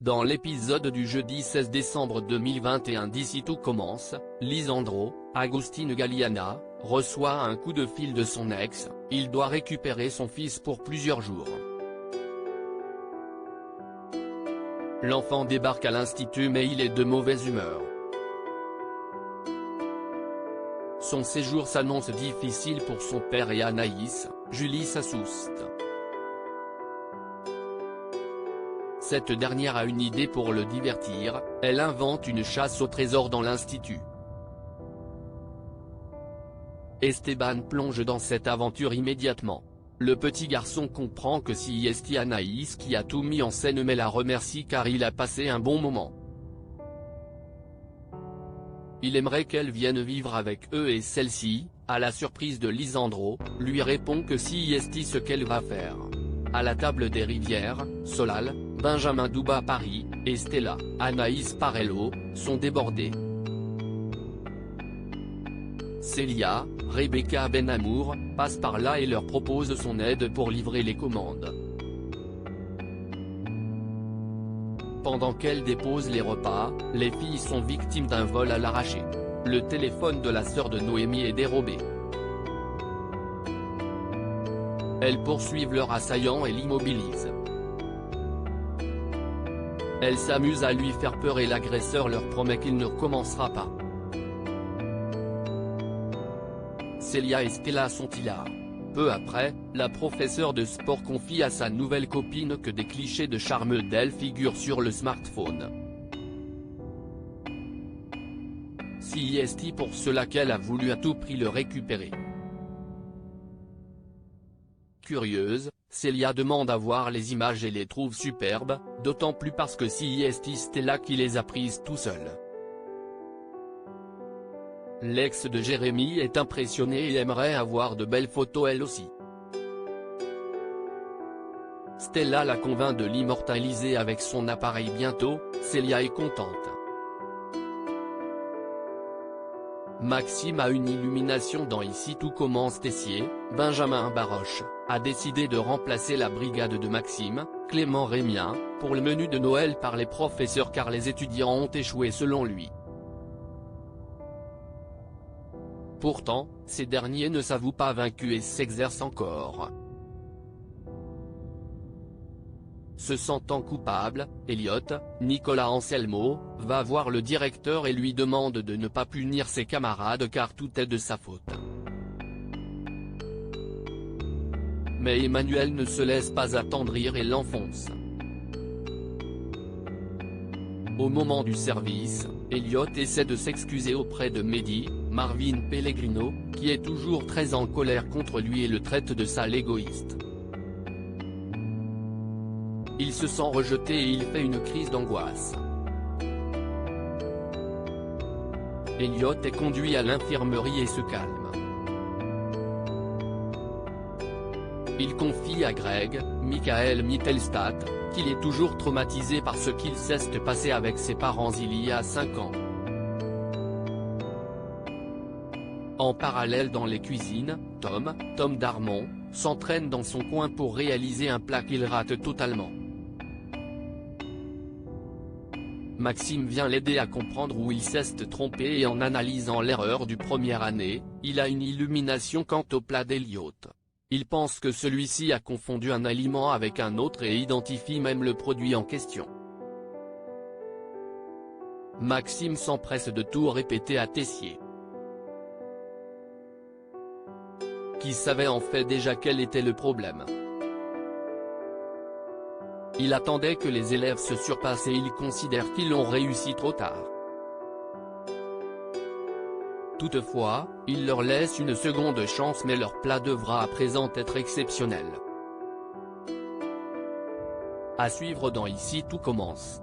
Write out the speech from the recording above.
Dans l'épisode du jeudi 16 décembre 2021 d'Ici tout commence, Lisandro, Agustin Galliana, reçoit un coup de fil de son ex, il doit récupérer son fils pour plusieurs jours. L'enfant débarque à l'institut mais il est de mauvaise humeur. Son séjour s'annonce difficile pour son père et Anaïs, Julie s'assuste. Cette dernière a une idée pour le divertir, elle invente une chasse au trésor dans l'institut. Esteban plonge dans cette aventure immédiatement. Le petit garçon comprend que si c'est Anaïs qui a tout mis en scène mais la remercie car il a passé un bon moment. Il aimerait qu'elle vienne vivre avec eux et celle-ci, à la surprise de Lisandro, lui répond que si c'est ce qu'elle va faire. À la table des rivières, Solal, Benjamin Douba Paris, et Stella, Anaïs Parello, sont débordés. Célia, Rebecca Benamour, passe par là et leur propose son aide pour livrer les commandes. Pendant qu'elle dépose les repas, les filles sont victimes d'un vol à l'arraché. Le téléphone de la sœur de Noémie est dérobé. Elles poursuivent leur assaillant et l'immobilisent. Elles s'amusent à lui faire peur et l'agresseur leur promet qu'il ne recommencera pas. Célia et Stella sont hilares. Peu après, la professeure de sport confie à sa nouvelle copine que des clichés de charme d'elle figurent sur le smartphone. C'est pour cela qu'elle a voulu à tout prix le récupérer. Curieuse, Célia demande à voir les images et les trouve superbes, d'autant plus parce que c'est Stella qui les a prises tout seul. L'ex de Jérémy est impressionnée et aimerait avoir de belles photos elle aussi. Stella la convainc de l'immortaliser avec son appareil bientôt, Célia est contente. Maxime a une illumination dans Ici tout commence. Tessier, Benjamin Baroche, a décidé de remplacer la brigade de Maxime, Clément Rémien, pour le menu de Noël par les professeurs car les étudiants ont échoué selon lui. Pourtant, ces derniers ne s'avouent pas vaincus et s'exercent encore. Se sentant coupable, Elliot, Nicolas Anselmo, va voir le directeur et lui demande de ne pas punir ses camarades car tout est de sa faute. Mais Emmanuel ne se laisse pas attendrir et l'enfonce. Au moment du service, Elliot essaie de s'excuser auprès de Mehdi, Marvin Pellegrino, qui est toujours très en colère contre lui et le traite de sale égoïste. Il se sent rejeté et il fait une crise d'angoisse. Elliot est conduit à l'infirmerie et se calme. Il confie à Greg, Michael Mittelstadt, qu'il est toujours traumatisé par ce qu'il s'est passé avec ses parents il y a 5 ans. En parallèle dans les cuisines, Tom Darmon, s'entraîne dans son coin pour réaliser un plat qu'il rate totalement. Maxime vient l'aider à comprendre où il s'est trompé et en analysant l'erreur du première année, il a une illumination quant au plat d'Elliot. Il pense que celui-ci a confondu un aliment avec un autre et identifie même le produit en question. Maxime s'empresse de tout répéter à Tessier, qui savait en fait déjà quel était le problème. Il attendait que les élèves se surpassent et il considère qu'ils l'ont réussi trop tard. Toutefois, il leur laisse une seconde chance mais leur plat devra à présent être exceptionnel. À suivre dans Ici tout commence.